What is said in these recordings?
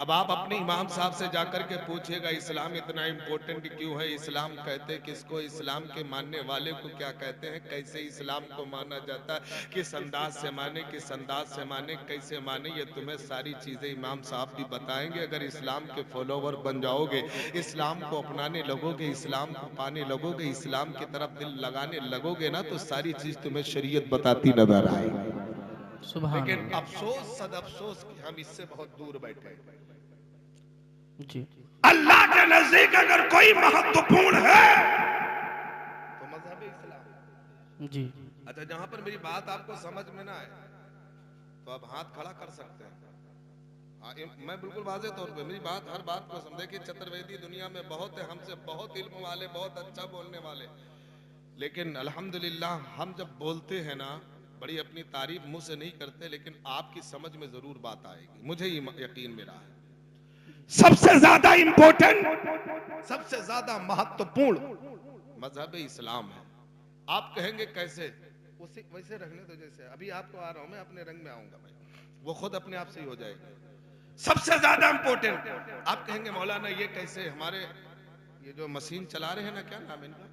अब आप अपने इमाम साहब से जाकर के पूछिएगा इस्लाम इतना इम्पोर्टेंट क्यों है, इस्लाम कहते किसको, इस्लाम के मानने वाले को क्या कहते हैं, कैसे इस्लाम को माना जाता है, किस अंदाज से माने, किस अंदाज से माने, कैसे माने, ये तुम्हें सारी चीजें इमाम साहब भी बताएंगे। अगर इस्लाम के फॉलोवर बन जाओगे, इस्लाम को अपनाने लगोगे, इस्लाम को पाने लगोगे, इस्लाम की तरफ दिल लगाने लगोगे ना, तो सारी चीज तुम्हें शरीयत बताती नजर आएगी। सुभान लेकिन अल्लाह। अफसोस सद अफसोस कि हम इससे बहुत दूर बैठे हैं। जी अल्लाह के नजदीक अगर कोई महत्वपूर्ण है तो मजहब इस्लाम। जी। अच्छा, जहां पर मेरी बात आपको समझ में ना आए तो आप हाथ खड़ा कर सकते हैं। हाँ, मैं बिल्कुल वाजे तौर पे मेरी बात, हर बात को समझे कि चतुर्वेदी दुनिया में बहुत है, हमसे बहुत इल्म वाले, बहुत अच्छा बोलने वाले, लेकिन अल्हम्दुलिल्लाह हम जब बोलते हैं ना, बड़ी अपनी तारीफ मुंह से नहीं करते, लेकिन आपकी समझ में जरूर बात आएगी, मुझे यकीन मेरा है। सबसे ज्यादा इंपॉर्टेंट, सबसे ज्यादा महत्वपूर्ण मजहब इस्लाम है। आप कहेंगे कैसे, उसी वैसे रखने दो जैसे अभी आपको आ रहा हूं मैं, अपने रंग में आऊंगा मैं, वो खुद अपने आप से ही हो जाएगा। सबसे ज्यादा इंपॉर्टेंट, आप कहेंगे मौलाना ये कैसे, हमारे ये जो मशीन चला रहे हैं ना, क्या नाम है इनका,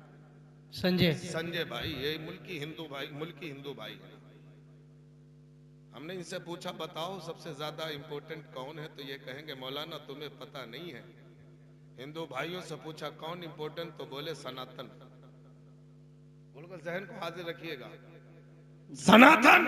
संजय। संजय भाई, ये मुल्की हिंदू भाई, मुल्की हिंदू भाई है। हमने इनसे पूछा बताओ सबसे ज्यादा इंपॉर्टेंट कौन है, तो ये कहेंगे मौलाना तुम्हें पता नहीं है। हिंदू भाइयों से पूछा कौन इंपॉर्टेंट, तो बोले सनातन। बोलो जहन को हाजिर रखिएगा, सनातन।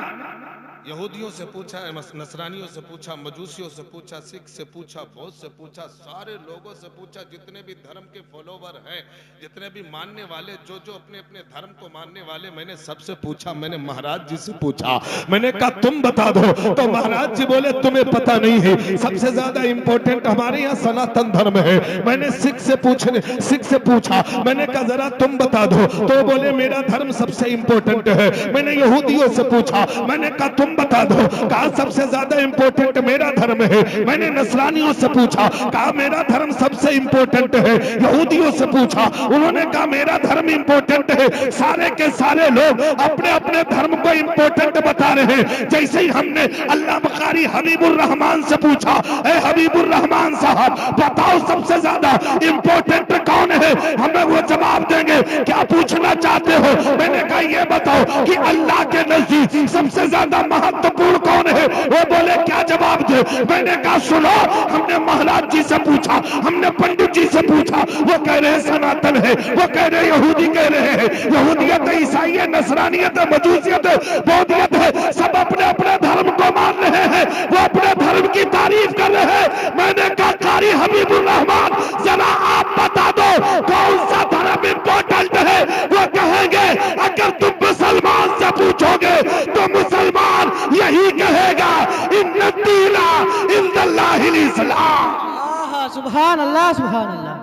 यहूदियों से पूछा, नसरानियों से पूछा, मजूसियों से पूछा, सिख से पूछा, बौद्ध से पूछा, सारे लोगों से पूछा, जितने भी धर्म के फॉलोवर हैं, जितने भी मानने वाले, जो जो अपने अपने धर्म को मानने वाले, मैंने सबसे पूछा। मैंने महाराज जी से पूछा, मैंने कहा तुम बता दो, तो महाराज जी बोले तुम्हें पता नहीं है, सबसे ज्यादा इंपॉर्टेंट हमारे यहाँ सनातन धर्म है। मैंने सिख से पूछा, मैंने कहा जरा तुम बता दो, तो बोले मेरा धर्म सबसे इंपॉर्टेंट है। मैंने यहूदियों से पूछा, मैंने कहा तुम बता दो, कहा सबसे ज्यादा इंपॉर्टेंट मेरा धर्म है। मैंने नसरानियों से पूछा, कहा मेरा धर्म सबसे इंपॉर्टेंट है। यहूदियों से पूछा, उन्होंने कहा मेरा धर्म इंपॉर्टेंट है। सारे के सारे लोग अपने अपने धर्म को इंपॉर्टेंट बता रहे हैं। जैसे ही हमने अल्लाह कारी हबीबुर रहमान से पूछा, ए हबीबुर रहमान साहब बताओ सबसे ज्यादा इंपॉर्टेंट कौन है, हमें वो जवाब देंगे क्या पूछना चाहते हो। मैंने कहा ये बताओ कि अल्लाह के नजदीक सबसे ज्यादा महत्वपूर्ण कौन है। वो बोले क्या जवाब दे। मैंने कहा सुनो, हमने महाराज जी से पूछा, हमने पंडित जी से पूछा, वो कह रहे हैं सनातन है, वो कह रहे यहूदी कह रहे हैं यहूदियत है, ईसाई है, नसरानियत है, मजूसियत है, बौद्धियत है, सब अपने अपने धर्म को मान रहे हैं, वो अपने धर्म की तारीफ कर रहे हैं। मैंने कहा कारी हबीबुर रहमान जरा आप बता दो कौन सा धर्म इंपॉर्टेंट है। वो कहेंगे अगर तुम मुसलमान से पूछोगे तो मुसलमान यही कहेगा इन्ना दीना इंदल्लाहिल इस्लाम। आहा, सुभान अल्लाह, सुभान अल्लाह,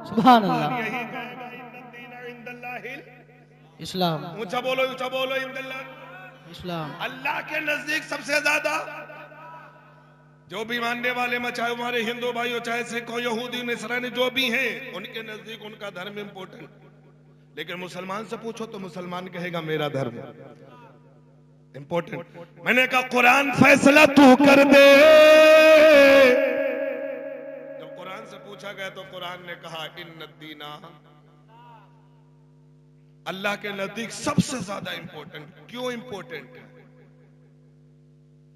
सुभान अल्लाह। यही कहेगा इन्ना दीना इंदल्लाहिल इस्लाम। ऊंचा बोलो इंदल्लाह। इस्लाम। अल्लाह के नजदीक सबसे ज्यादा जो भी मानने वाले में, चाहे हमारे हिंदू भाई हो, चाहे सिख हो, यहूदी, नसरानी, जो भी हैं, उनके नजदीक उनका धर्म इंपॉर्टेंट। लेकिन मुसलमान से पूछो तो मुसलमान कहेगा मेरा धर्म इंपॉर्टेंट। मैंने कहा कुरान फैसला तू कर दे। जब कुरान से पूछा गया तो कुरान ने कहा इन्न दीना, अल्लाह के नजदीक सबसे ज्यादा इंपॉर्टेंट। क्यों इंपॉर्टेंट है?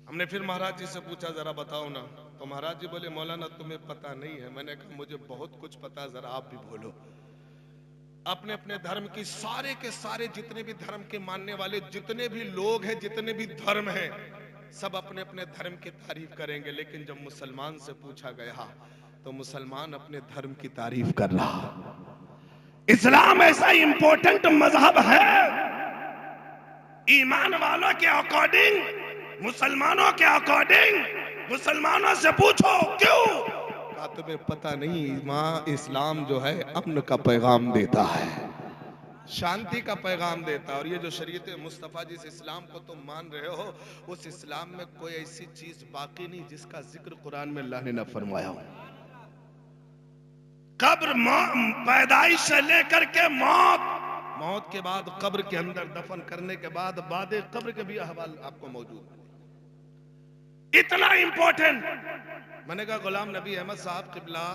हमने फिर महाराज जी से पूछा जरा बताओ ना, तो महाराज जी बोले मौलाना तुम्हें पता नहीं है। मैंने कहा मुझे बहुत कुछ पता, जरा आप भी बोलो। अपने अपने धर्म की, सारे के सारे जितने भी धर्म के मानने वाले, जितने भी लोग हैं, जितने भी धर्म हैं, सब अपने अपने धर्म की तारीफ करेंगे। लेकिन जब मुसलमान से पूछा गया तो मुसलमान अपने धर्म की तारीफ कर रहा। इस्लाम ऐसा इंपॉर्टेंट मजहब है, ईमान वालों के अकॉर्डिंग, मुसलमानों के अकॉर्डिंग, मुसलमानों से पूछो क्यों, कहा तुम्हें पता नहीं माँ इस्लाम जो है अमन का पैगाम देता है, शांति का पैगाम देता है। और ये जो शरीयत मुस्तफा जिस इस्लाम को तुम मान रहे हो, उस इस्लाम में कोई ऐसी चीज बाकी नहीं जिसका जिक्र कुरान में अल्लाह ने न फरमाया हो। कब्र, पैदाइश से लेकर के मौत, मौत के बाद कब्र के अंदर दफन करने के बाद कब्र के भी अहवाल आपको मौजूद है। इतना इंपॉर्टेंट। मैंने कहा गुलाम नबी अहमद साहब किबला,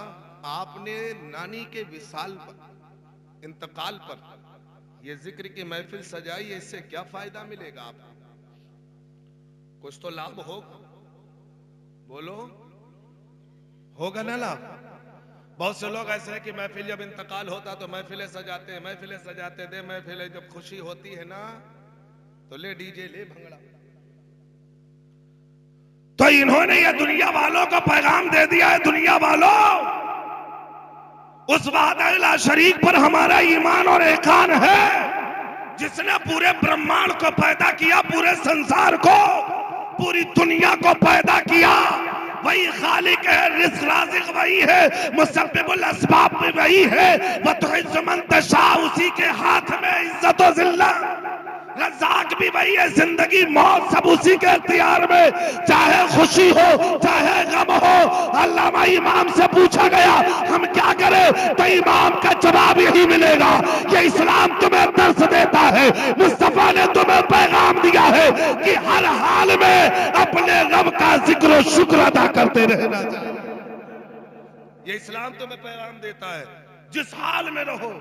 आपने नानी के विसाल पर, इंतकाल पर ये जिक्र की महफिल सजाई, इससे क्या फायदा मिलेगा आपको? कुछ तो लाभ होगा, बोलो, होगा ना लाभ? बहुत से लोग ऐसे हैं कि महफिल जब इंतकाल होता तो महफिलें सजाते हैं, महफिलें सजाते थे, महफिलें जब खुशी होती है ना तो ले डीजे, ले भंगड़ा। तो इन्होंने ये दुनिया वालों को पैगाम दे दिया है, दुनिया वालों, उस वादा शरीक पर हमारा ईमान और एकान है जिसने पूरे ब्रह्मांड को पैदा किया, पूरे संसार को, पूरी दुनिया को पैदा किया। वही खालिक है, रिज़्क़ राज़िक़ वही है, मुसब्बिबुल अस्बाब भी वही है। व तुइज़्ज़ु मन तशा, उसी के हाथ में इज्जत और ज़िल्लत। रज़्ज़ाक़ भी वही है, जिंदगी मौत सब उसी के इख्तियार में, चाहे खुशी हो चाहे गम हो। अल्लामा इमाम से पूछा गया हम क्या करें, तो इमाम का जवाब यही मिलेगा, ये इस्लाम तुम्हें दर्स देता है, मुस्तफा ने तुम्हें पैगाम दिया है कि हर हाल में अपने रब का जिक्र और शुक्र अदा करते रहना चाहिए। ये इस्लाम तुम्हें पैगाम देता है, जिस हाल में रहो,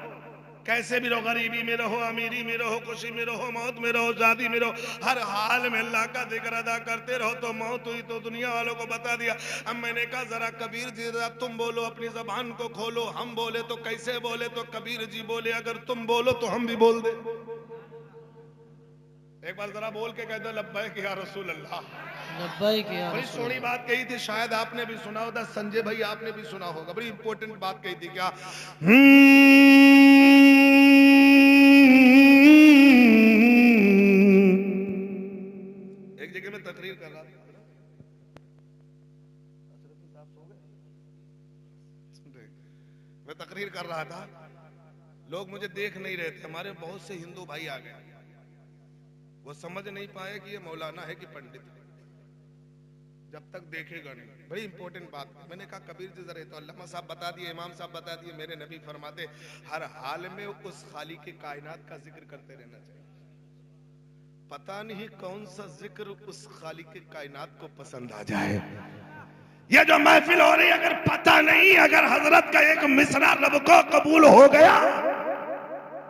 कैसे भी रहो, गरीबी में रहो, अमीरी में रहो, खुशी में रहो, मौत में रहो, शादी में रहो, हर हाल में अल्लाह का जिक्र अदा करते रहो। तो मौत हुई तो दुनिया वालों को बता दिया। अब मैंने कहा जरा कबीर जी जरा तुम बोलो, अपनी जबान को खोलो। हम बोले तो कैसे बोले? तो कबीर जी बोले अगर तुम बोलो तो हम भी बोल दे। एक बार जरा बोल के कह दो लब्बैक या रसूल अल्लाह। लब्बैक या बड़ी रसूल सोनी बात कही थी, शायद आपने भी सुना होगा, संजय भाई आपने भी सुना होगा। बड़ी इंपॉर्टेंट बात कही थी। क्या? एक जगह में तकरीर कर रहा था, मैं तकरीर कर रहा था, लोग मुझे देख नहीं रहे थे। हमारे बहुत से हिंदू भाई आ गए, वो समझ नहीं पाए कि ये मौलाना है कि पंडित है, जब तक देखेगा नहीं। बड़ी इंपॉर्टेंट बात। मैंने कहा कबीर जी जरा, तो अल्लामा साहब बता दिए, इमाम साहब बता दिए, मेरे नबी फरमाते हर हाल में उस खालिक के कायनात का जिक्र करते रहना चाहिए। पता नहीं कौन सा जिक्र उस खालिक के कायनात को पसंद आ जाए। ये जो महफिल हो रही, अगर पता नहीं, अगर हजरत का एक मिसरा रब को कबूल हो गया,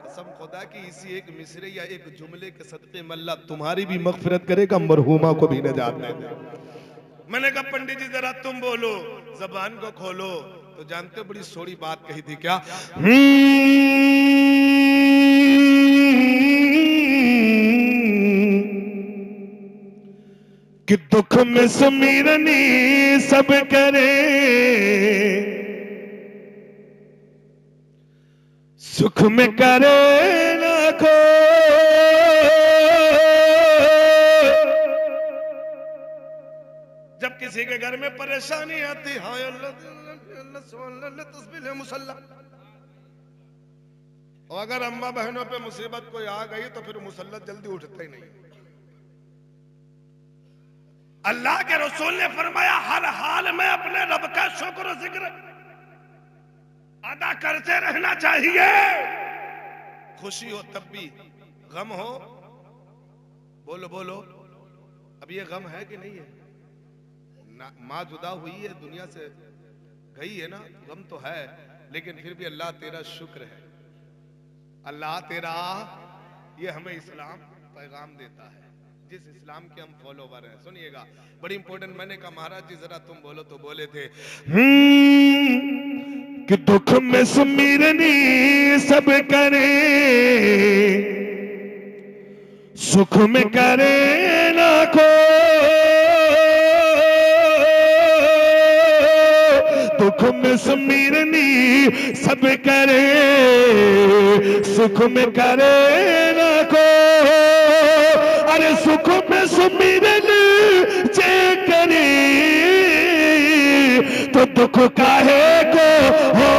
कसम खुदा की इसी एक मिसरे या एक जुमले के सदके में अल्लाह तुम्हारी भी मगफिरत करेगा, मरहूमा को भी नजात दे देगा। मैंने कहा पंडित जी जरा तुम बोलो, जबान को खोलो। तो जानते हो बड़ी सोड़ी बात कही थी। क्या? कि दुख में सुमिरनी सब करे, सुख में करे ना को। जब किसी के घर में परेशानी आती, हाय अल्लाह मुसल्ला, और अगर अम्मा बहनों पे मुसीबत कोई आ गई तो फिर मुसल्लत जल्दी उठते ही नहीं। अल्लाह के रसूल ने फरमाया हर हाल में अपने रब का शुक्र जिक्र अदा करते रहना चाहिए। खुशी हो तब भी, गम हो, बोलो बोलो, अब ये गम है कि नहीं है? माँ जुदा हुई है, दुनिया से गई है ना, गम तो है, लेकिन फिर भी अल्लाह तेरा शुक्र है, अल्लाह तेरा। ये हमें इस्लाम पैगाम देता है, जिस इस्लाम के हम फॉलोवर हैं। सुनिएगा, बड़ी इंपॉर्टेंट। मैंने कहा महाराज जी जरा तुम बोलो, तो बोले थे कि दुख में सुमिरनी सब करे, सुख में करे ना को। दुख में सुमिरनी सब करे, सुख में करे ना को। अरे सुख में सुमिरनी जे करे, तो दुख काहे को हो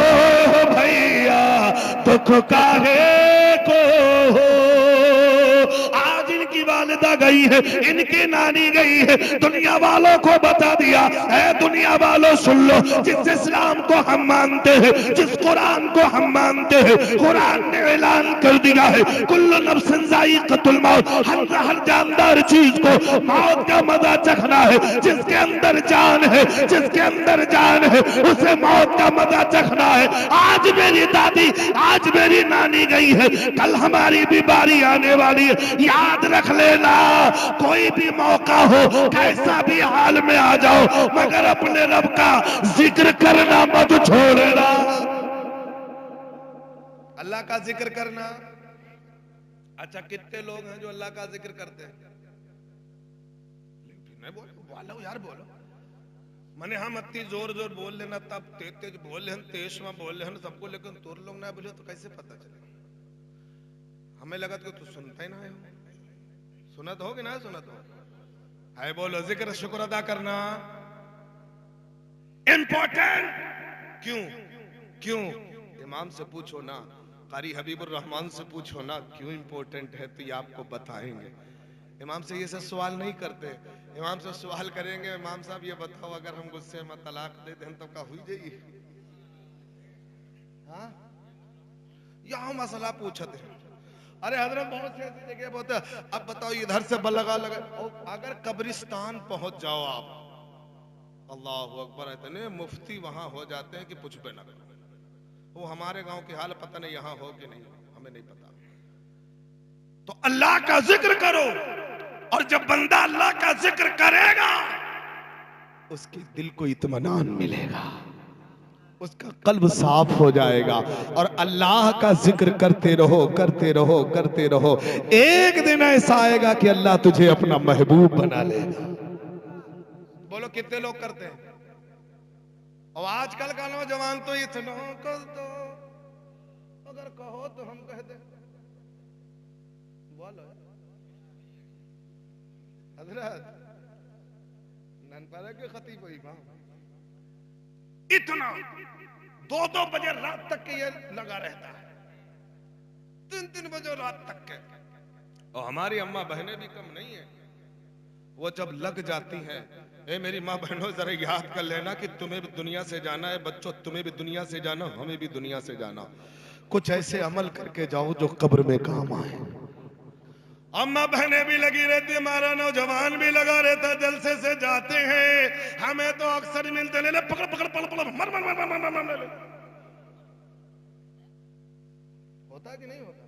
भैया, दुख काहे को हो। आज इनकी वालिदा गई है, इनकी नानी गई है, दुनिया वालों को बता दिया है, दुनिया वालों सुन लो, जिस इस्लाम को हम मानते हैं, जिस कुरान को हम मानते हैं, कुरान ने ऐलान कर दिया है कुल्लु नफ्सिन ज़ाइक़तुल मौत, हर जानदार चीज को मौत का मजा चखना है। जिसके अंदर जान है, जिसके अंदर जान है, उसे मौत का मजा चखना है। आज मेरी दादी, आज मेरी नानी गई है, कल हमारी भी बारी आने वाली है। याद रख लेना, कोई भी मौका हो, कैसा भी हाल में आ जाओ, मगर अपने रब का जिक्र करना मत छोड़ना। अल्लाह का जिक्र करना। अच्छा, कितने लोग हैं जो अल्लाह का जिक्र करते हैं? नहीं बोलो यार, बोलो। मैंने हम अति जोर जोर बोल लेना, तब तेज तेज बोल लेन, तेज में बोल लेन सबको, लेकिन तुर लोग ना बोले तो कैसे पता चले? हमें लगा कि तू सुनता ही ना है। सुनत हो कि ना सुनत हो? है बोलो, जिक्र शुक्र अदा करना इंपॉर्टेंट। क्यों? क्यों? इमाम से पूछो ना, कारी हबीबुर रहमान से पूछो ना, क्यों इंपॉर्टेंट है, तो ये आपको बताएंगे। इमाम से ये सब सवाल नहीं करते। इमाम से सवाल करेंगे, इमाम साहब ये बताओ, अगर हम गुस्से में तलाक दे दें तो क्या हुई जाएगी? हाँ, यहाँ मसला पूछते हैं। अरे हजरत बहुत से ऐसी जगह बोलते हैं, अब बताओ इधर से बलगा लगा, अगर कब्रिस्तान पहुंच जाओ आप, अल्लाह अकबर, इतने मुफ्ती वहां हो जाते हैं कि कुछ पे ना करो। वो हमारे गांव की हाल पता नहीं यहाँ हो कि नहीं, हमें नहीं पता। तो अल्लाह का जिक्र करो, और जब बंदा अल्लाह का जिक्र करेगा, उसके दिल को इत्मीनान मिलेगा, उसका कल्ब साफ हो जाएगा। और अल्लाह का जिक्र करते रहो, करते रहो, करते रहो, एक दिन ऐसा आएगा कि अल्लाह तुझे अपना महबूब बना लेगा। बोलो कितने लोग करते हैं? और आजकल का नौजवान तो इतना कर दो, अगर कहो तो हम कह दे। बोलो हजरत ननपारा के खतीब इमाम इतना 2-2 बजे रात तक के ये लगा रहता है, 3-3 बजे रात तक के। और हमारी अम्मा बहनें भी कम नहीं है, वो जब लग जाती हैं, ए मेरी माँ बहनों जरा याद कर लेना कि तुम्हें भी दुनिया से जाना है, बच्चों तुम्हें भी दुनिया से जाना, हमें भी दुनिया से जाना, कुछ ऐसे अमल करके जाओ जो कब्र में काम आए। अम्मा बहनें भी लगी रहती, हमारा नौजवान भी लगा रहता, जलसे से जाते हैं, हमें तो अक्सर मिलते, ले ले पकड़ पकड़ पकड़ पकड़, मर मर मर मर मर मर। होता कि नहीं होता?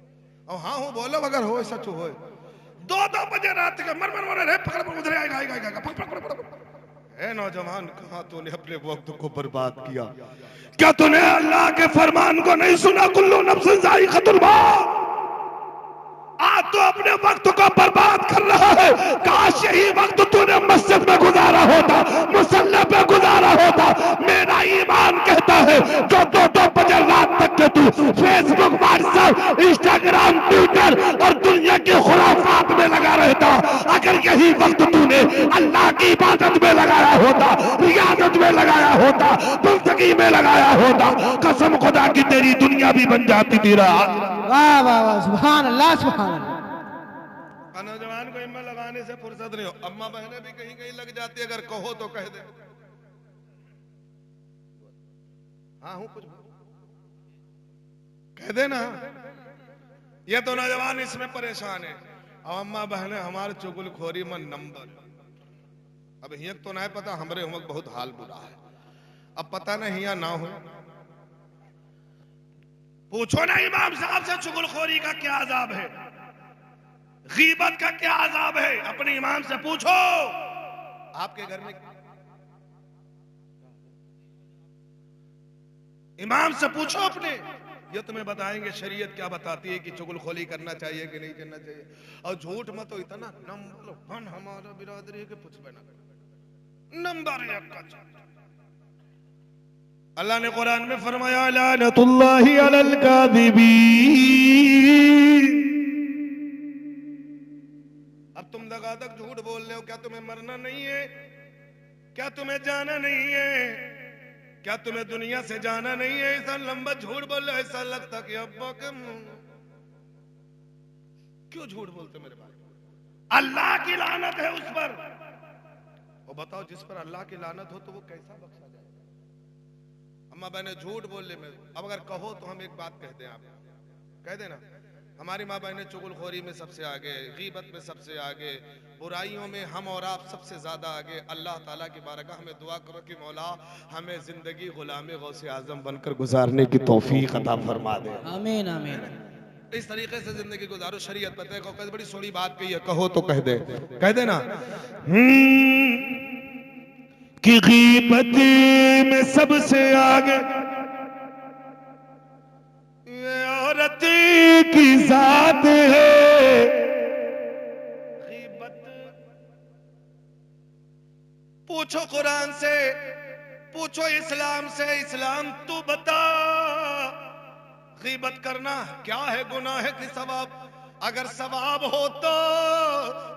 और हाँ हो, बोलो अगर हो, सच हो। 2-2 बजे रात के मर मर मर, रे पकड़ पकड़, उधर आएगा आएगा आएगा, पकड़ पकड़ पकड़। ए नौजवान, कहाँ तूने अपने वक्त को बर्बाद किया? क्या तूने अल्लाह के फरमान को नहीं सुना? कुल्लू नफ्सिन ज़ाइक़तुल मौत। आज तो अपने वक्त को बर्बाद कर रहा है। काश यही वक्त तूने मस्जिद में गुजारा होता, मुसल्ले पे गुजारा होता। मेरा ईमान कहता है, जो 2-2 बजे रात तक के तू फेसबुक, व्हाट्सएप, इंस्टाग्राम, ट्विटर और दुनिया के खुराफात में लगा रहता, अगर यही वक्त तूने अल्लाह की इबादत में लगाया होता, रियाजत में लगाया होता, बंदगी में लगाया होता, कसम खुदा की तेरी दुनिया भी बन जाती थी। वाह वाह वाह, सुभान अल्लाह, सुभान अल्लाह। नौजवान को इम्मा लगाने से फुर्सत नहीं हो। अम्मा बहनें भी कहीं कहीं लग जाती है, अगर कहो तो कह दे। हाँ हूं, कुछ कह देना। ये तो नौजवान इसमें परेशान है, और अम्मा बहनें हमारे चुगलखोरी में नंबर। अब हिया तो ना पता, हमारे हम बहुत हाल बुरा है। अब पता नहीं हिया ना हो, पूछो ना इमाम साहब से चुगलखोरी का क्या अजाब है, गीबत का क्या अजाब है, अपने इमाम से पूछो। आपके घर में इमाम से पूछो अपने, ये तुम्हें बताएंगे शरीयत क्या बताती है कि चुगलखोरी करना चाहिए कि नहीं करना चाहिए। और झूठ में तो इतना नंबर 1 हमारा बिरादरी है कि कुछ भी ना नंबर 1 का। अल्लाह ने कुरान में फरमाया, लानतुल्लाहि अलल काज़िबीन। अब तुम लगातार झूठ बोल रहे हो, क्या तुम्हें मरना नहीं है? क्या तुम्हें जाना नहीं है? क्या तुम्हें दुनिया से जाना नहीं है? ऐसा लंबा झूठ बोल रहे, ऐसा लगता कि अब्बा के मुंह। क्यों झूठ बोलते मेरे बारे में? अल्लाह की लानत है उस पर। वो बताओ जिस पर अल्लाह की लानत हो तो वो कैसा बख्शा जाए? अम्मा बहने झूठ बोलने में, अब अगर कहो तो हम एक बात कहते हैं, आप कह देना हमारी माँ बहनें चुगलखोरी में सबसे आगे, गीबत में सबसे आगे, बुराइयों में हम और आप सबसे ज्यादा आगे। अल्लाह ताला की बारगाह में दुआ करो कि मौला हमें जिंदगी गुलाम गौसे आजम बनकर गुजारने की तौफीक अता फरमा दे। आमीन आमीन। इस तरीके से जिंदगी गुजारो। शरीयत पता है कैसे बड़ी सोड़ी बात कही है, कहो तो कह दे, कह देना कि गीबत में सबसे आगे ये औरत की जात है। गीबत पूछो कुरान से, पूछो इस्लाम से, इस्लाम तू बता गीबत करना क्या है, गुनाह है कि सवाब? अगर सवाब होता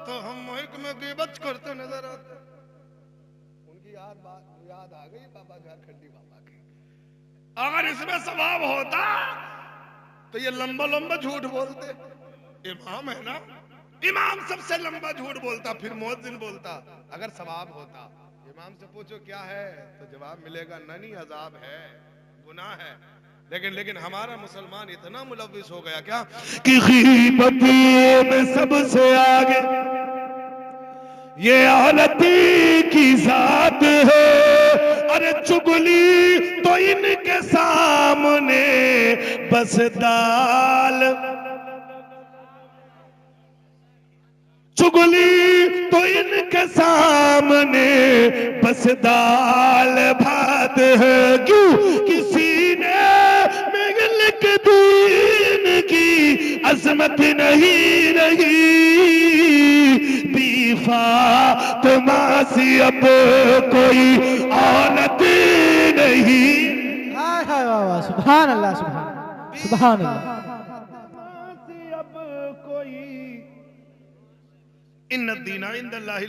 तो हम मुल्क में गीबत करते नजर आते। उनकी याद आ गई बाबा झारखंडी बाबा की। अगर इसमें सवाब होता तो ये लंबा लंबा झूठ बोलते। इमाम है ना, इमाम सबसे लंबा झूठ बोलता, फिर मुअज्जिन बोलता। अगर सवाब होता, इमाम से पूछो क्या है तो जवाब मिलेगा नहीं, अजाब है, गुनाह है। लेकिन हमारा मुसलमान इतना मुलव्विस हो गया क्या कि गीबत में सबसे आगे ये औरत की जात है। अरे चुगली तो इनके सामने बस दाल, चुगली तो इनके सामने बस दाल भात है। क्यों किसी ने मिल के दीन की अजमत नहीं रही, बीफा तो मासी अब कोई औरत नहीं। हाय हाय वाह वाह, सुभान अल्लाह सुभान अल्लाह।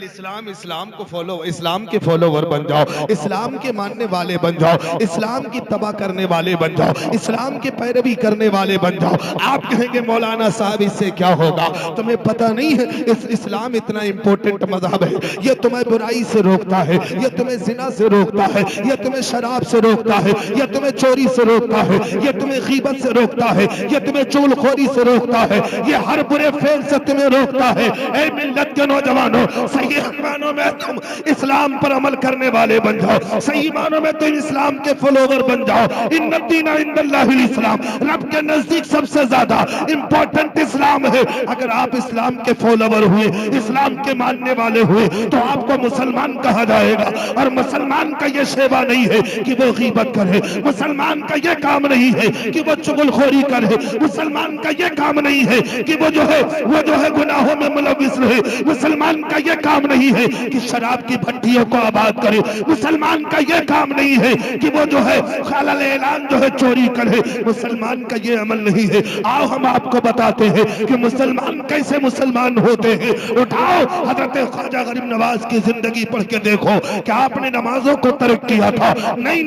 इस्लाम, इस्लाम को फॉलो, इस्लाम के फॉलोवर बन जाओ, इस्लाम के मानने वाले बन जाओ, इस्लाम की तबाह करने वाले बन जाओ, इस्लाम के पैरवी करने वाले बन जाओ। आप कहेंगे मौलाना साहब इससे क्या होगा? तुम्हें पता नहीं है इस्लाम इतना इंपॉर्टेंट मजहब है। ये तुम्हें बुराई से रोकता है, ये तुम्हें जिना से रोकता है, ये तुम्हें शराब से रोकता है, ये तुम्हें चोरी से रोकता है, ये तुम्हें गीबत से रोकता है, ये तुम्हें चुगलखोरी से रोकता है, ये हर बुरे फेल से तुम्हें रोकता है। ऐ मिल्लत के नौजवानों, सही मानों में तुम इस्लाम पर अमल करने वाले बन जाओ, सही मानों में तुम इस्लाम के फॉलोवर बन जाओ। इन्ना दीना इंदल्लाहिल इस्लाम, रब के नजदीक सबसे ज्यादा इंपॉर्टेंट इस्लाम है। अगर आप इस्लाम के फॉलोवर हुए, इस्लाम के मानने वाले हुए तो आपको मुसलमान कहा जाएगा। और मुसलमान का यह सेवा नहीं है कि वो गीबत करे, मुसलमान का यह काम नहीं है कि वो चुगलखोरी करे, मुसलमान का यह काम नहीं है कि वो जो है गुनाहों में मुलव्विस रहे, मुसलमान का यह काम नहीं है कि शराब की भट्टियों को आबाद करे, मुसलमान का यह काम नहीं है कि वो जो है खालल ऐलान जो है चोरी करे, मुसलमान का यह अमल नहीं है। आओ हम आपको बताते हैं कि मुसलमान कैसे मुसलमान होते हैं। उठाओ हजरत ख्वाजा गरीब नवाज की जिंदगी पढ़ के देखो। क्या आपने नमाजों को तर्क किया था? नहीं,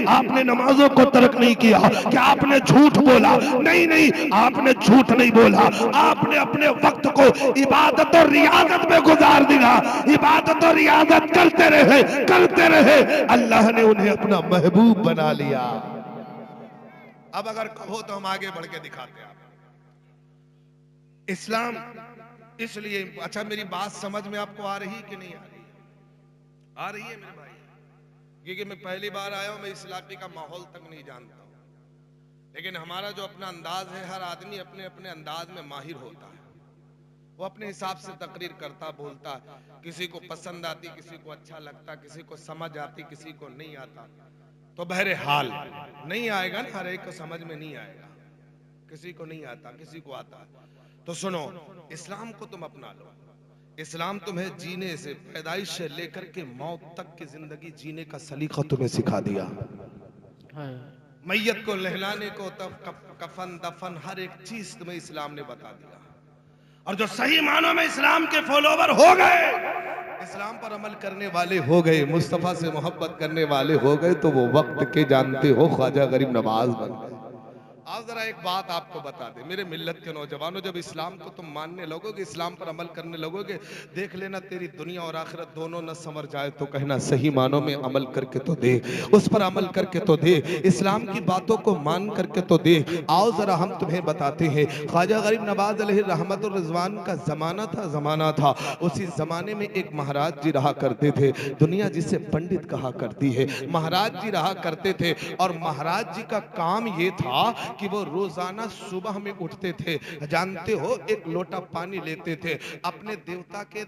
आपने नमाजों को तर्क नहीं किया। क्या आपने झूठ बोला? नहीं, आपने झूठ नहीं बोला। आपने अपने वक्त को इबादत और रियाजत में गुजार दिया, इबादत और रियाजत करते रहे। अल्लाह ने उन्हें अपना महबूब बना लिया। अब अगर कहो तो हम आगे बढ़ के दिखाते हैं। इस्लाम इसलिए अच्छा, मेरी बात समझ में आपको आ रही कि नहीं आ रही? आ रही है मेरे भाई? क्योंकि मैं पहली बार आया हूं, मैं इस इलाके का माहौल तक नहीं जानता हूं। लेकिन हमारा जो अपना अंदाज है, हर आदमी अपने अपने अंदाज में माहिर होता है। वो अपने हिसाब से तकरीर करता, बोलता, किसी को पसंद आती, किसी को अच्छा लगता, किसी को समझ आती, किसी को नहीं आता। तो बहरहाल नहीं आएगा ना, हर एक को समझ में नहीं आएगा, किसी को नहीं आता, किसी को आता। तो सुनो, इस्लाम को तुम अपना लो। इस्लाम तुम्हें जीने से, पैदाइश से लेकर के मौत तक की जिंदगी जीने का सलीका तुम्हें सिखा दिया। मैयत को लहलाने को, तब कफन दफन हर एक चीज तुम्हें इस्लाम ने बता दिया। और जो सही मानों में इस्लाम के फॉलोवर हो गए, इस्लाम पर अमल करने वाले हो गए, मुस्तफा से मोहब्बत करने वाले हो गए, तो वो वक्त के जानते हो ख्वाजा गरीब नवाज बन गए। आज जरा एक बात आपको बता दे मेरे मिल्लत के नौजवानों, जब इस्लाम को तुम मानने लगोगे, इस्लाम पर अमल करने लगोगे, देख लेना तेरी दुनिया और आखिरत दोनों न संवर जाए तो कहना सही मानों में अमल करके तो दे, उस पर अमल करके तो दे, इस्लाम की बातों को मान करके तो दे। आओ जरा हम तुम्हें बताते हैं, ख्वाजा गरीब नवाज अलैहि रहमत और रिजवान का जमाना था। उसी जमाने में एक महाराज जी रहा करते थे, दुनिया जिसे पंडित कहा करती है, महाराज जी रहा करते थे। और महाराज जी का काम ये था कि वो रोजाना सुबह में उठते थे, जानते हो, एक लोटा पानी लेते थे, अपने देवता के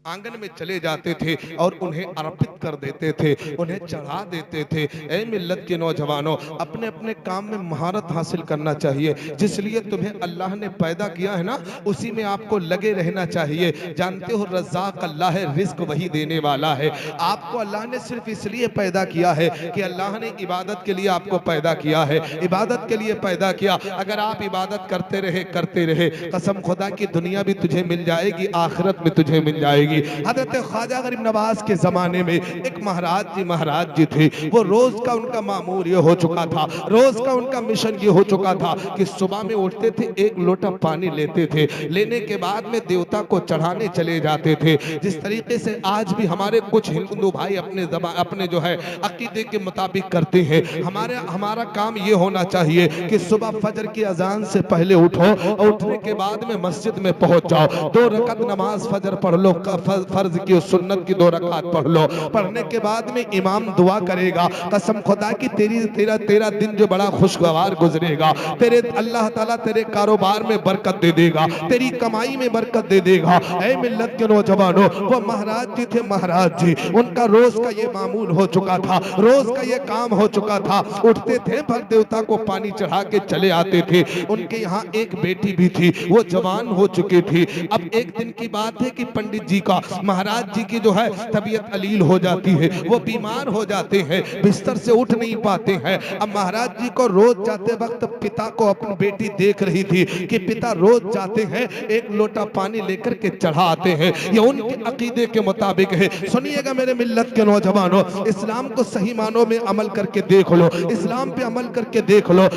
आंगन में चले जाते थे और उन्हें अर्पित कर देते थे, उन्हें चढ़ा देते थे। ऐ मिल्लत के नौजवानों, अपने अपने काम में महारत हासिल करना चाहिए, जिस लिए तुम्हें अल्लाह ने पैदा किया है ना, उसी में आपको लगे रहना चाहिए। जानते हो रज़्ज़ाक़ अल्लाह है, रिज़्क़ वही देने वाला है। आपको अल्लाह ने सिर्फ इसलिए पैदा किया है कि अल्लाह ने इबादत के लिए आपको पैदा किया है, इबादत के लिए पैदा किया। अगर आप इबादत करते रहे, कसम खुदा की दुनिया भी तुझे मिल जाएगी, आखिरत में तुझे मिल जाएगी। हजरत ख्वाजा गरीब नवाज के जमाने में एक महाराज जी थे। वो रोज का उनका मामूल ये हो चुका था, रोज का उनका मिशन ये हो चुका था कि सुबह में उठते थे, एक लोटा पानी लेते थे, लेने के बाद में देवता को चढ़ाने चले जाते थे। जिस तरीके से आज भी हमारे कुछ हिंदू भाई अपने जो है अकीदे के मुताबिक करते हैं, हमारा काम ये होना चाहिए कि सुबह फजर की अजान से पहले उठो और उठने के बाद में मस्जिद में पहुंच जाओ, 2 रकात नमाज फजर पढ़ लो, फर्ज की सुन्नत की 2 रकात पढ़ लो। पढ़ने के बाद में इमाम दुआ करेगा, कसम खुदा की तेरा दिन जो बड़ा खुशगवार गुजरेगा, तेरे अल्लाह ताला तेरे कारोबार में बरकत दे देगा, तेरी कमाई में बरकत दे देगा। ऐ मिल्लत के नौजवानों, वो महाराज जी थे, महाराज जी, उनका रोज का ये मामूल हो चुका था, रोज का ये काम हो चुका था। उठते थे, भर देवता को पानी चढ़ा के चले आते थे। उनके यहाँ एक बेटी भी थी, वो जवान हो चुकी थी। अब एक दिन की बात है कि पंडित जी का, महाराज जी की जो है तबीयत अलील हो जाती है, वो बीमार हो जाते हैं, बिस्तर से उठ नहीं पाते हैं। अब महाराज जी को रोज जाते वक्त पिता को अपनी बेटी देख रही थी कि पिता रोज जाते हैं, एक लोटा पानी लेकर के चढ़ा आते हैं। ये उनके अकीदे के मुताबिक है। सुनिएगा मेरे मिल्लत के नौजवानों, इस्लाम को सही मानों में अमल करके देख लो, इस्लाम पे अमल करके देख लो।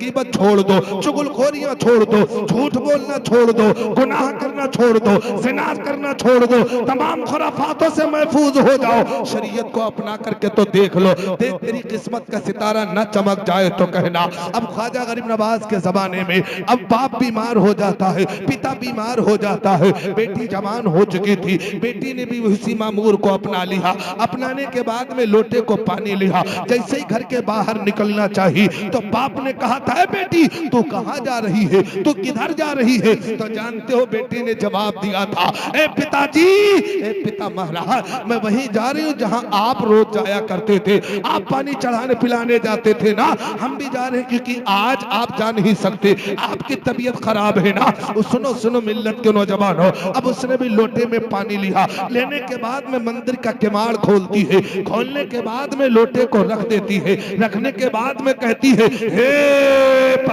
गीबत छोड़ दो, चुगलखोरियां छोड़ दो, झूठ बोलना छोड़ दो, गुनाह करना छोड़ दो, ज़िना करना छोड़ दो, तमाम खुराफातों से महफूज हो जाओ। शरीयत को अपना करके तो देख लो, देख तेरी किस्मत का सितारा न चमक जाए तो कहना। अब ख्वाजा गरीब नवाज के जमाने में अब बाप बीमार हो जाता है, पिता बीमार हो जाता है, बेटी जवान हो चुकी थी, बेटी ने भी उसी मामूर को अपना लिया। अपनाने के बाद में लोटे को पानी लिया, जैसे ही घर के बाहर निकलना चाहिए तो बाप ने कहा था, बेटी तू कहाँ जा रही है, तू किधर जा रही है? तो जानते हो बेटी ने जवाब दिया था, ए पिताजी, ए पिता महाराज, मैं वहीं जा रही हूँ जहाँ आप रोज जाया करते थे, आप पानी चढ़ाने पिलाने जाते थे ना, हम भी जा रहे हैं क्योंकि आज आप जा नहीं सकते, आपकी तबीयत खराब है ना। सुनो सुनो मिल्लत के नौजवानों, अब उसने भी लोटे में पानी लिया, लेने के बाद में मंदिर का किवाड़ खोलती है, खोलने के बाद में लोटे को रख देती है, रखने के बाद में कहती है, हे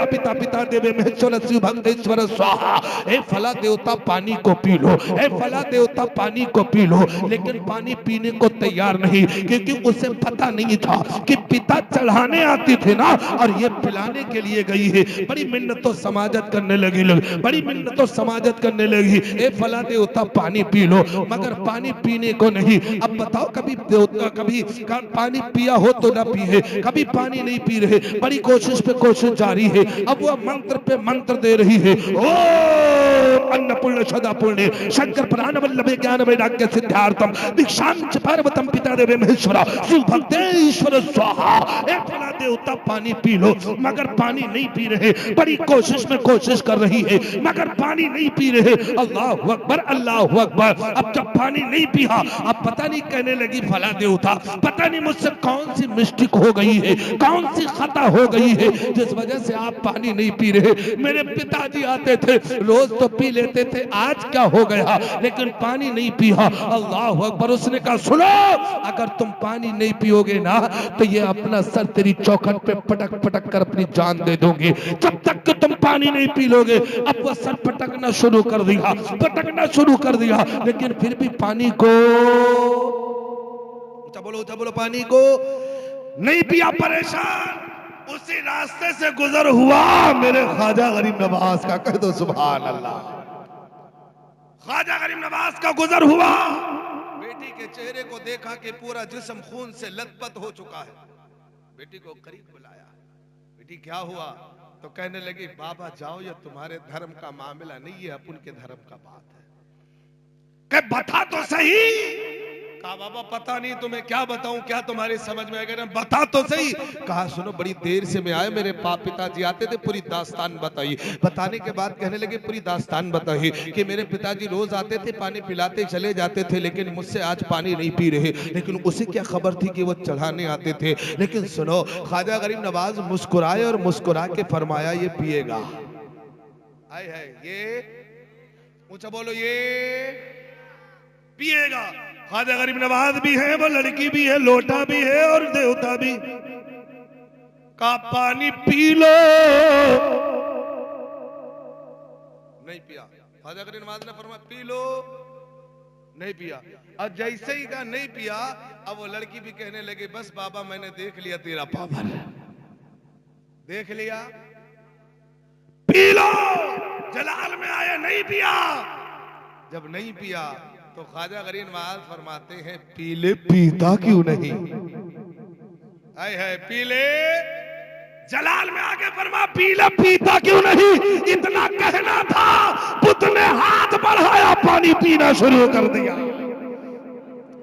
पिता पिता देवे महेश्वर शिव भक्तेश्वर स्वाहा, हे फला देवता पानी को पी लो, हे फला देवता पानी को पी लो। लेकिन पानी पीने को तैयार नहीं, क्योंकि उसे पता नहीं था कि पिता चढ़ाने आते थे ना और ये पिलाने के लिए गई है। बड़ी मिन्नतों समाजत करने लगी लोग, बड़ी मिन्नतों समाजत करने लगी, ए फला देवता पानी पी लो, मगर पानी पीने को नहीं। अब बताओ कभी देवता कभी पानी पिया हो तो ना पिए, कभी पानी नहीं पी रहे, बड़ी कोशिश पे कोशिश जारी है। अब वह मंत्र पे मंत्र दे रही है, ओ अन्नपूर्ण सदापूर्ण शंकर प्राण वल्लभे ज्ञान वैराग्य सिद्धार्थम दीक्षांच पार्वतम पिता देवे महेश्वरा शिव भक्तेश्वर स्वाहा। ए फला देवता पानी पी लो, मगर पानी नहीं पी रहे, बड़ी कोशिश में कोशिश कर रही है, मगर पानी नहीं पी रहे। अल्लाहु अकबर, अल्लाहु अकबर। अब जब पानी नहीं पिया, अब पता नहीं कहने लगी फला देवता, पता नहीं मुझसे कौन सी मिस्टेक हो गई है, कौन सी खता हो गई है जिस वजह से आप पानी नहीं पी रहे। मेरे पिताजी आते थे, रोज तो पी लेते थे, आज क्या हो गया, लेकिन पानी नहीं पिया। अल्लाहु अकबर। उसने कहा सुनो, अगर तुम पानी नहीं पियोगे ना तो ये अपना सर तेरी चौखट पे पटक पटक कर अपनी जान दे दोगे, जब तक कि तुम पानी नहीं पी लोगे। अब वह सर पटकना शुरू कर दिया, पटकना शुरू कर दिया, लेकिन फिर भी पानी को ऊंचा बोलो पानी को नहीं पिया परेशान, उसी रास्ते से गुजर हुआ मेरे ख्वाजा गरीब नवाज का, कह दो सुभान अल्लाह। ख्वाजा गरीब नवाज का गुजर हुआ, बेटी के चेहरे को देखा कि पूरा जिस्म खून से लथपथ हो चुका है। बेटी को करीब बुलाया, बेटी क्या हुआ? तो कहने लगी बाबा जाओ, ये तुम्हारे धर्म का मामला नहीं है, अपन के धर्म का बात है। कि बता तो सही। कहा बाबा पता नहीं, तुम्हें क्या बताऊं, क्या तुम्हारी समझ में आएगा? बता तो सही। कहा सुनो, बड़ी देर से मैं आया, मेरे पिताजी आते थे, पूरी दास्तान बताई। बताने के बाद कहने लगे पूरी दास्तान बताई कि मेरे पिताजी रोज आते थे, पानी पिलाते चले जाते थे, लेकिन मुझसे आज पानी नहीं पी रहे। लेकिन उसे क्या खबर थी कि वो चढ़ाने आते थे। लेकिन सुनो, ख्वाजा गरीब नवाज मुस्कुराए और मुस्कुरा के फरमाया ये पिएगा। आए है ये, ऊंचा बोलो, ये पिएगा। ख्वाजा गरीब नवाज भी है, वो लड़की भी है, लोटा भी है और देवता भी। का पानी पी लो। नहीं पिया। ख्वाजा गरीब नवाज ने फरमाया पी लो, नहीं पिया। अब जैसे ही कहा नहीं पिया, अब वो लड़की भी कहने लगी बस बाबा मैंने देख लिया तेरा पावर, देख लिया, पी लो। जलाल में आया, नहीं पिया। जब नहीं पिया तो ख्वाजा गरीब नवाज फरमाते हैं पी ले, पीता क्यों नहीं? आए है पी ले। जलाल में आके फरमा पी ले, पीता क्यों नहीं? इतना कहना था, बुद्ध ने हाथ बढ़ाया, पानी पीना शुरू कर दिया।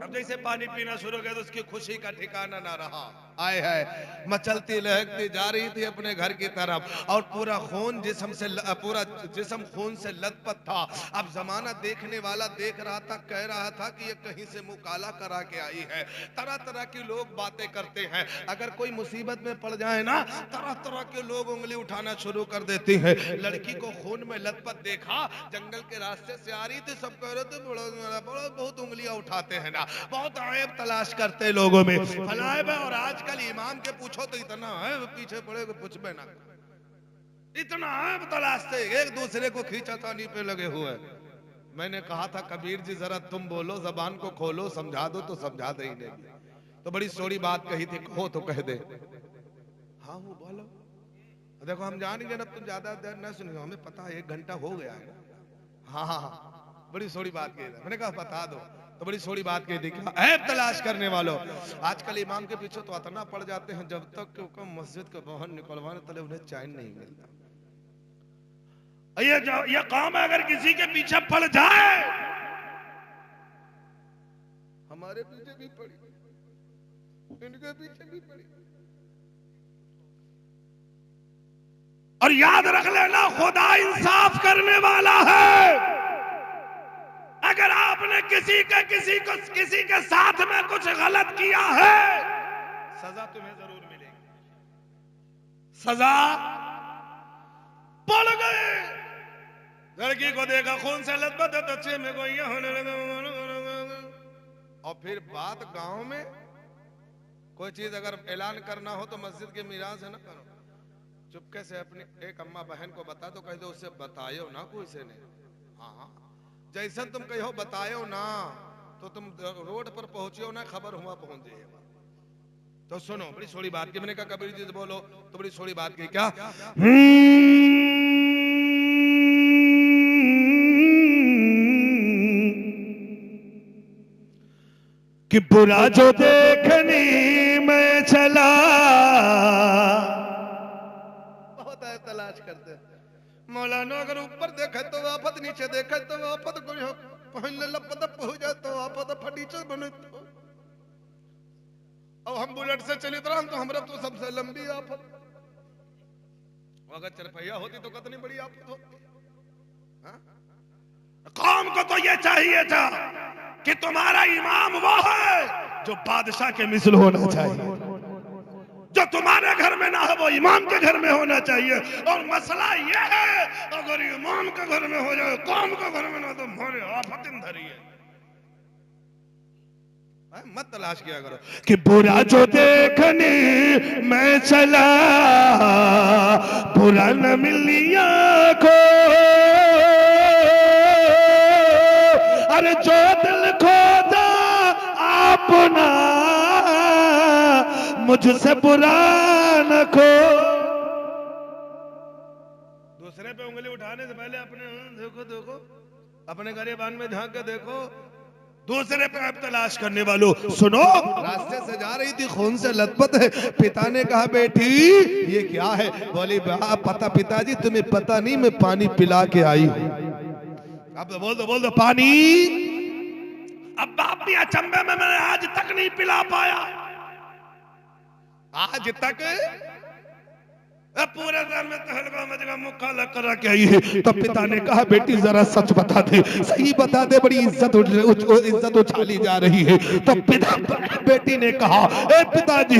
अब जैसे पानी पीना शुरू किया तो उसकी खुशी का ठिकाना ना रहा। आए है मचलती लहकती जा रही थी अपने घर की तरफ और पूरा खून जिस्म से, पूरा जिस्म खून से लथपथ था। अब जमाना देखने वाला देख रहा था, कह रहा था कि ये कहीं से मुंह काला करा के आई है। तरह तरह के लोग बातें करते हैं, अगर कोई मुसीबत में पड़ जाए ना, तरह तरह के लोग उंगली उठाना शुरू कर देते हैं। लड़की को खून में लथपथ देखा, जंगल के रास्ते से आ रही थी, सब कह रहे थे बहुत उंगलियां उठाते हैं ना, बहुत आयब तलाश करते लोगों में फलाएब। और आजकल इमाम के पूछो तो इतना है पीछे पड़े कुछ में ना, इतना आयब तलाशते, एक दूसरे को खींचातानी पे लगे हुए। मैंने कहा था कबीर जी जरा तुम बोलो, जबान को खोलो, समझा दो तो समझा दे ही नहीं। तो बड़ी सोड़ी बात कही थी, कहो तो कह दे। हाँ वो बोलो। देखो हम जानेंगे ना, तुम ज्यादा देर न सुनिए, हमें पता है 1 घंटा हो गया है। हाँ हाँ हाँ, बड़ी सोड़ी बात कही। मैंने कहा बता दो, तो बड़ी सोड़ी बात कही थी, ऐब तलाश करने वालों। आजकल इमाम के पीछे तो इतना पड़ जाते हैं, जब तक कि मस्जिद के बाहर निकलवाने तले उन्हें चैन नहीं मिलता। ये काम अगर किसी के पीछे पड़ जाए, हमारे पीछे भी पड़ी, इनके पीछे भी पड़ी। और याद रख लेना, खुदा इंसाफ करने वाला है। अगर आपने किसी के साथ में कुछ गलत किया है, सजा तुम्हें जरूर मिलेगी। सजा पड़ गए। लड़की को देखा खून से लथपथ, बच्चे में कोई होने लगा। और फिर बात गांव में कोई चीज अगर ऐलान करना हो तो मस्जिद के मीरान से ना करो, चुपके से अपनी एक अम्मा बहन को बता दो, कह दो उससे बतायो ना कोई से नहीं। हाँ जैसा तुम कहो बतायो ना, तो तुम रोड पर पहुंचियो ना, खबर हुआ पहुंच जाइएगा। तो सुनो, बड़ी सोड़ी बात की। मैंने कहा कबीर जी बोलो, तो बड़ी सोड़ी बात की। क्या कि बुरा जो देखनी मैं चला, बहुत है तलाश करते मौलाना, अगर ऊपर देखे तो आफत, नीचे देखे तो आफत, पहनने लपत हो जाए तो आफत, फर्नीचर बने तो। अब हम बुलेट से चली तरह तो हमरा तो सबसे लंबी आफत, अगर चरपैया होती तो कितनी बड़ी आफत होती। कौम को तो ये चाहिए था कि तुम्हारा इमाम वो है जो बादशाह के मिसल होना चाहिए, जो तुम्हारे घर में ना हो वो इमाम के घर में होना चाहिए। और मसला ये है, अगर इमाम के घर में हो जाए, कौम के घर में ना, तो मोरे आफत धरी है। मत तलाश किया करो कि बुरा जो देखने मैं चला, बुरा न मिलिया को, अरे जो दिल खोदा अपना मुझसे बुरा न खो। दूसरे पे उंगली उठाने से पहले अपने देखो देखो, अपने गरीबान में झांक के देखो। दूसरे पे अब तलाश करने वालों सुनो, रास्ते से जा रही थी, खून से लथपथ है। पिता ने कहा बेटी ये क्या है? बोली पता पिताजी तुम्हें पता नहीं, मैं पानी पिला के आई हूं। अब बोल दो पानी। अब बाप भी अचंभे में, मैंने आज तक नहीं पिला पाया, आज तक पूरे घर में तहलका मच गया, मुक्का लग कर रख आई है। तो पिता ने कहा बेटी जरा सच बता दे, सही बता दे, बड़ी इज्जत उछाली जा रही है। तो बेटी ने कहा ए पिताजी,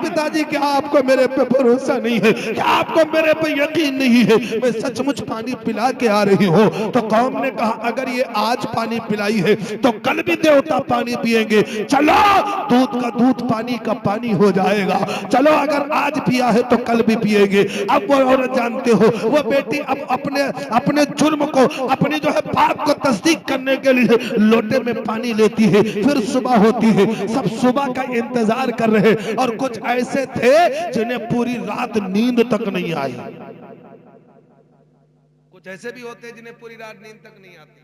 पिताजी क्या आपको मेरे पे भरोसा नहीं है? क्या आपको मेरे पे यकीन नहीं है? मैं सचमुच पानी पिला के आ रही हूँ। तो कौम ने कहा अगर ये आज पानी पिलाई है तो कल भी देवता पानी पिएंगे। चलो दूध का दूध पानी का पानी हो जाएगा। चलो अगर आज पिया है तो कल भी पिएंगे। अब वो औरत जानते हो, वो बेटी अब अपने जुर्म को, अपनी जो है पाप को तस्दीक करने के लिए लोटे में पानी लेती है। फिर सुबह होती है, सब सुबह का इंतजार कर रहे, और कुछ ऐसे थे जिन्हें पूरी रात नींद तक नहीं आई। कुछ ऐसे भी होते जिन्हें पूरी रात नींद तक नहीं आती,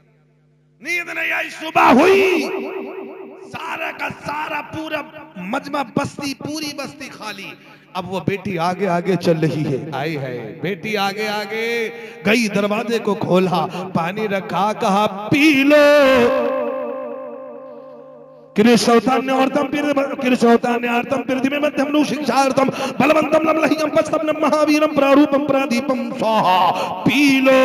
नींद नहीं आई। सुबह हुई, सारा का सारा पूरा मजमा बस्ती, पूरी बस्ती खाली। अब वो बेटी आगे आगे चल रही है। आई है बेटी आगे आगे गई, दरवाजे को खोला, पानी रखा, कहा पी लो। कृष्णौतान्यार्थम पृथ्वी मध्यम शिक्षार्थम बलवंतम लमलहियम पस्तम महावीरम प्रारूपम प्रादीपम स्वाहा। पी लो,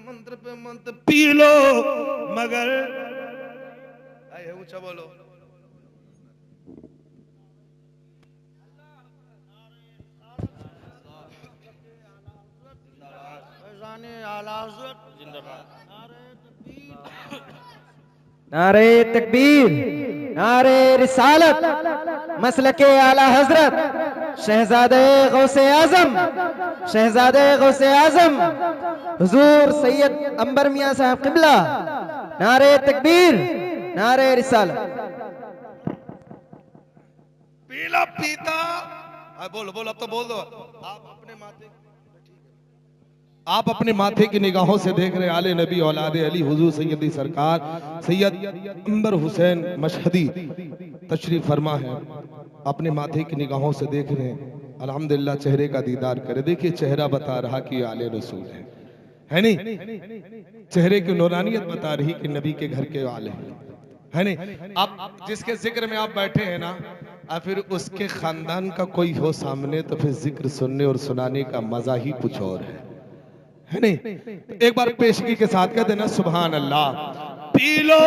मंत्र पे मंत्र पी लो, मगर आए ऊंचा बोलो। नारे तकबीर, नारे रिसालत, मसलके आला हजरत, शहजादे गौसे आजम, शहजादे गौसे आजम हुजूर सैयद अंबर मियां साहब किबला। नारे तकबीर, नारे रिसालत। पीला पीता, बोलो बोलो, अब तो बोल दो। आप अपने माथे की निगाहों से देख रहे आले नबी औलादे अली हुजूर सैयदी सरकार सैयद अंबर हुसैन मशहदी तशरीफ फरमा है। अपने माथे की निगाहों से देख रहे हैं, अल्हम्दुलिल्लाह चेहरे का दीदार करे। देखिए चेहरा बता रहा कि आले रसूल है नहीं? चेहरे की नूरानियत बता रही कि नबी के घर के वाले है नहीं? आप जिसके जिक्र में आप बैठे हैं ना, और फिर उसके खानदान का कोई हो सामने, तो फिर जिक्र सुनने और सुनाने का मजा ही कुछ और है नहीं? एक बार पेशगी के साथ कह देना सुभान अल्लाह। पी लो,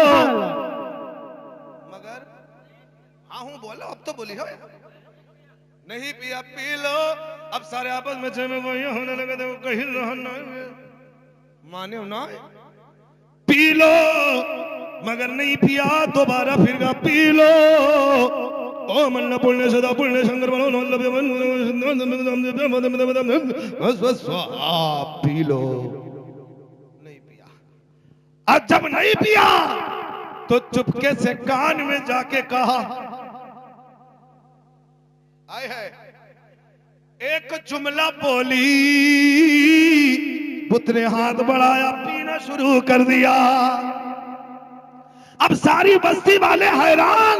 मगर हाँ हूं बोलो, अब तो बोली हो। नहीं पिया पी लो। अब सारे आपस में जमे वही होने लगे थे, कहीं रहना माने ना। पी लो, मगर नहीं पिया, दोबारा फिर का पी लो। ओ मन्ना पुण्य सदा पुण्य शंकर बनो पी लो। नहीं पिया। आज जब नहीं पिया तो चुपके से कान में जाके कहा, आए है एक जुमला बोली, पुत ने हाथ बढ़ाया, पीना शुरू कर दिया। अब सारी बस्ती वाले हैरान,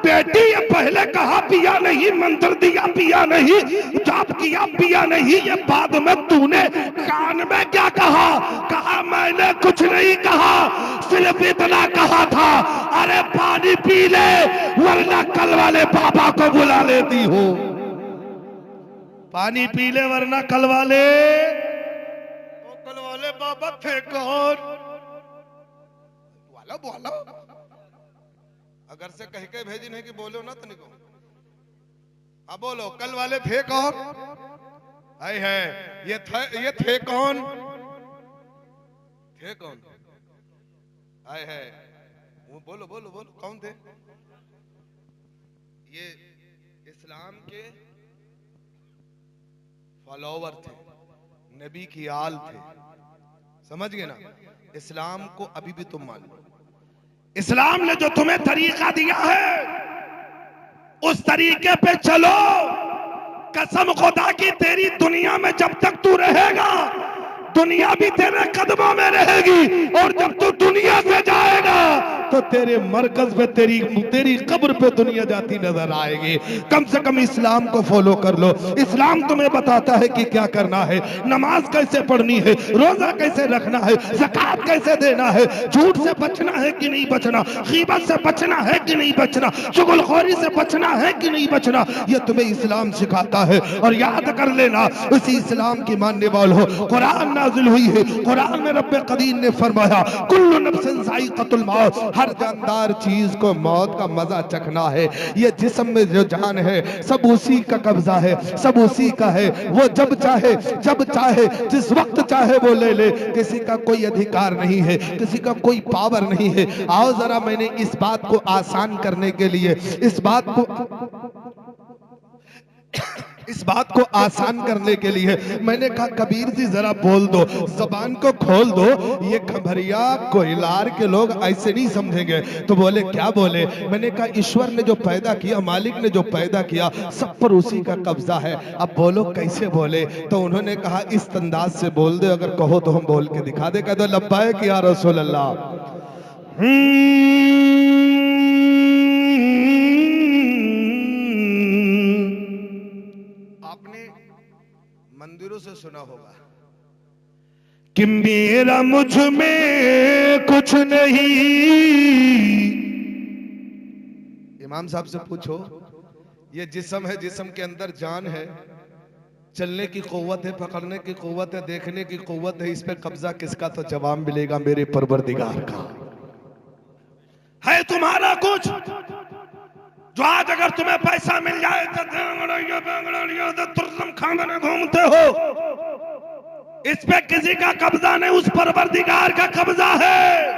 बेटी ये पहले कहा पिया नहीं, मंत्र दिया पिया नहीं, जाप किया पिया नहीं, ये बाद में तूने कान में क्या कहा? कहा मैंने कुछ नहीं कहा, सिर्फ इतना कहा था, अरे पानी पी ले वरना कल वाले बाबा को बुला लेती हो। पानी पी ले वरना कल वाले बाबा थे कौन? बोलो अगर से कह के भेजी नहीं कि बोलो ना तनिको। अब बोलो कल वाले थे कौन? आए है ये थे कौन? थे कौन? आए है वो बोलो बोलो बोलो कौन थे? ये इस्लाम के फॉलोवर थे, नबी की आल थे। समझ गए ना? इस्लाम को अभी भी तुम मान लो। इस्लाम ने जो तुम्हें तरीका दिया है उस तरीके पे चलो। कसम खुदा की, तेरी दुनिया में जब तक तू रहेगा दुनिया भी तेरे कदमों में रहेगी, और जब तू दुनिया से जाएगा तो तेरे मरकज पे तेरी कब्र पे दुनिया जाती नजर आएगी। कम से कम इस्लाम को फॉलो कर लो। इस्लाम तुम्हें बताता है कि क्या करना है, नमाज कैसे पढ़नी है, रोजा कैसे रखना है, ज़कात कैसे देना है, झूठ से बचना है कि नहीं बचना, गीबत से बचना है कि नहीं बचना, चुगलखोरी से बचना है कि नहीं बचना, ये तुम्हें इस्लाम सिखाता है। और याद कर लेना, उसी इस्लाम की मानने वालों, कुरान नाज़िल हुई है, कुरान में रब्बे कदीर ने फरमाया कुल्लु नफ्सिन ज़ाइक़तुल मौत, हर जानदार चीज को मौत का मजा चखना है। ये जिस्म में जो जान है सब उसी का कब्जा है, सब उसी का है। वो जब चाहे जब चाहे जिस वक्त चाहे वो ले ले, किसी का कोई अधिकार नहीं है, किसी का कोई पावर नहीं है। आओ जरा, मैंने इस बात को आसान करने के लिए इस बात को आसान करने के लिए मैंने कहा कबीर जी जरा बोल दो, जबान को खोल दो। ये खबरिया कोयलार के लोग ऐसे नहीं समझेंगे। तो बोले क्या बोले? मैंने कहा ईश्वर ने जो पैदा किया, मालिक ने जो पैदा किया, सब पर उसी का कब्जा है। अब बोलो कैसे बोले? तो उन्होंने कहा इस अंदाज से बोल दे, अगर कहो तो हम बोल के दिखा दे। कह दो लब्बाइक या रसूल अल्लाह। मंदिरों से सुना होगा कि मेरा मुझ में कुछ नहीं। इमाम साहब से पूछो, ये जिस्म है, जिस्म के अंदर जान है, चलने की कुव्वत है, पकड़ने की कुव्वत है, देखने की कुव्वत है, इस पे कब्जा किसका? तो जवाब मिलेगा मेरे परवरदिगार का। है तुम्हारा कुछ जो आज अगर तुम्हें पैसा मिल जाए तो तुरसम खाने घूमते हो, इस पे किसी का कब्जा नहीं, उस परवरदिगार का कब्जा है।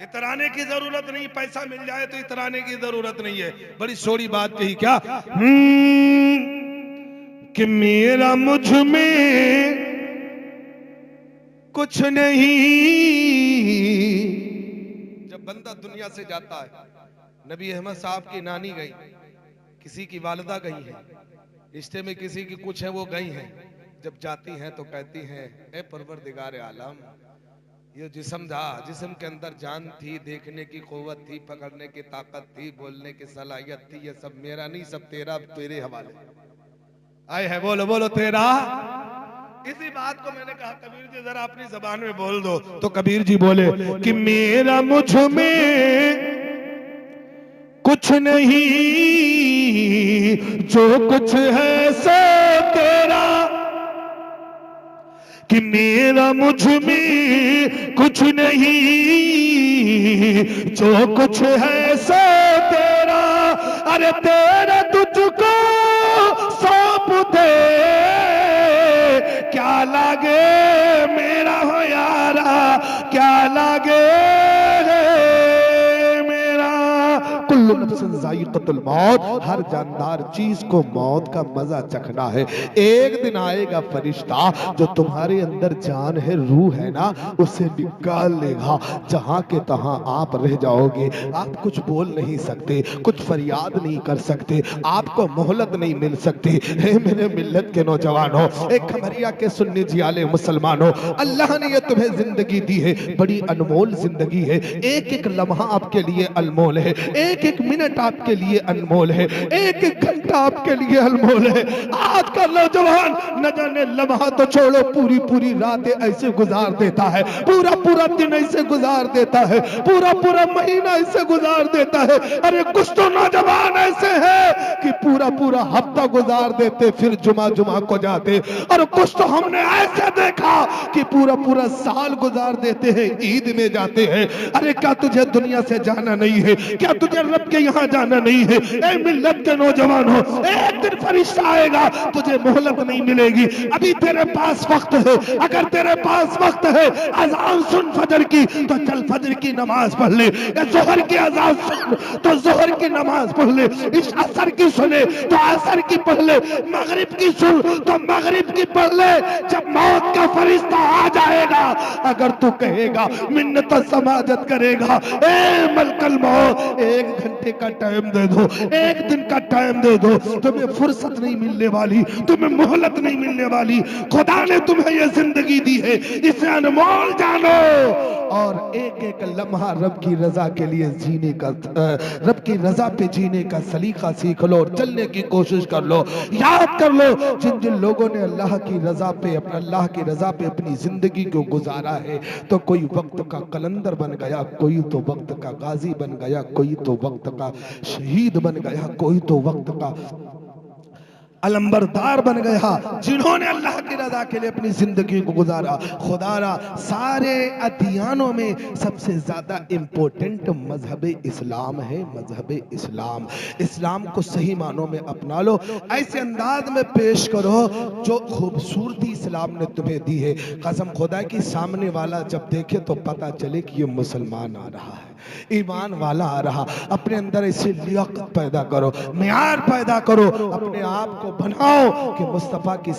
इतराने की जरूरत नहीं, पैसा मिल जाए तो इतराने की जरूरत नहीं है। बड़ी सोड़ी बात कही क्या? कि मेरा मुझ में कुछ नहीं। जब बंदा दुनिया से जाता है, नबी अहमद साहब की नानी गई, किसी की वालिदा गई है, रिश्ते में किसी की कुछ है वो गई हैं। जब जाती हैं तो कहती हैं ए परवरदिगार आलम, ये जिस्म था, जिस्म के अंदर जान थी, देखने की कुव्वत थी, पकड़ने की ताकत थी, बोलने की सलाहियत थी, ये सब मेरा नहीं, सब तेरा, तेरे हवाले आए है। बोलो बोलो तेरा। इसी बात को मैंने कहा कबीर जी जरा अपनी जबान में बोल दो। तो कबीर जी बोले कि मेरा मुझ में कुछ नहीं, जो कुछ है सो तेरा। कि मेरा मुझ में कुछ नहीं, जो कुछ है सो तेरा। अरे तेरा तुझको सौंप दे, क्या लागे मेरा हो यारा, क्या लागे कुल्लु नफ्सिन ज़ाइक़तुल मौत, हर जानदार चीज को मौत का मजा चखना है। एक दिन आएगा फरिश्ता जो तुम्हारे अंदर जान है, रूह है ना, उसे निकाल लेगा। जहां के तहां आप रह जाओगे। आप कुछ बोल नहीं सकते, कुछ फरियाद नहीं कर सकते, आपको मोहलत नहीं मिल सकती। हे मेरे मिल्लत के नौजवानों, एक खमरिया के सुन्नी जियाले मुसलमानों, अल्लाह ने ये तुम्हें जिंदगी दी है, बड़ी अनमोल जिंदगी है। एक एक लम्हा आपके लिए अनमोल है, एक एक मिनट आपके लिए अनमोल है, एक एक घंटा आपके लिए अनमोल है। आज का नौजवान न जाने लम्हा तो छोड़ो, पूरी पूरी रातें ऐसे गुजार देता है, पूरा पूरा दिन ऐसे गुजार देता है, पूरा पूरा महीना ऐसे गुजार देता है। अरे कुछ तो नौजवान ऐसे है कि पूरा पूरा हफ्ता गुजार देते, फिर जुमा जुमा को जाते। और कुछ तो हमने ऐसे देखा कि पूरा पूरा साल गुजार देते हैं, ईद में जाते हैं। अरे क्या तुझे दुनिया से जाना नहीं है? क्या तुझे रब के यहाँ जाना नहीं है? ए मिल्लत के नौजवान हो, एक दिन फरिश्ता आएगा, तुझे मोहलत नहीं मिलेगी। अभी तेरे पास वक्त है, अगर तेरे पास वक्त है, अज़ान सुन फजर की तो चल फजर की नमाज पढ़ ले, या जोहर की अज़ान सुन तो जोहर की नमाज पढ़ ले, इस असर की सुने तो असर की पढ़ ले, मगरिब की सुन तो मगरिब की पढ़ ले। जब मौत का फरिश्ता आ जाएगा, अगर तू कहेगा मिन्नत समाजत करेगा, ए मलकल मौत 1 घंटे का टाइम दे दो, 1 दिन का टाइम दे दो, तुम्हें फुर्सत नहीं मिलने वाली, तुम्हें मोहलत नहीं मिलने वाली। खुदा ने तुम्हें यह जिंदगी दी है, इसे अनमोल जानो और एक एक लम्हा रब की रजा के लिए जीने का, रब की रजा पे जीने का सलीका सीख लो और चलने की कोशिश कर लो। याद कर लो, जिन जिन लोगों ने अल्लाह की रजा पे अपनी जिंदगी को गुजारा है, तो कोई वक्त का कलंदर बन गया, कोई तो वक्त का गाजी बन गया, कोई तो वक्त का शहीद बन गया, कोई तो वक्त का अलंबरदार बन गया। जिन्होंने अल्लाह की रजा के लिए अपनी जिंदगी को गुजारा, खुदारा सारे अदियानों में सबसे ज्यादा इंपॉर्टेंट मजहब इस्लाम है। मजहब इस्लाम, इस्लाम को सही मानों में अपना लो, ऐसे अंदाज में पेश करो जो खूबसूरती इस्लाम ने तुम्हें दी है। कसम खुदा की, सामने वाला जब देखे तो पता चले कि ये मुसलमान आ रहा है, ईमान वाला आ रहा। अपने अंदर ऐसे लियाकत पैदा करो, मियार पैदा करो, अपने आप को बनाओ कि मुस्तफा की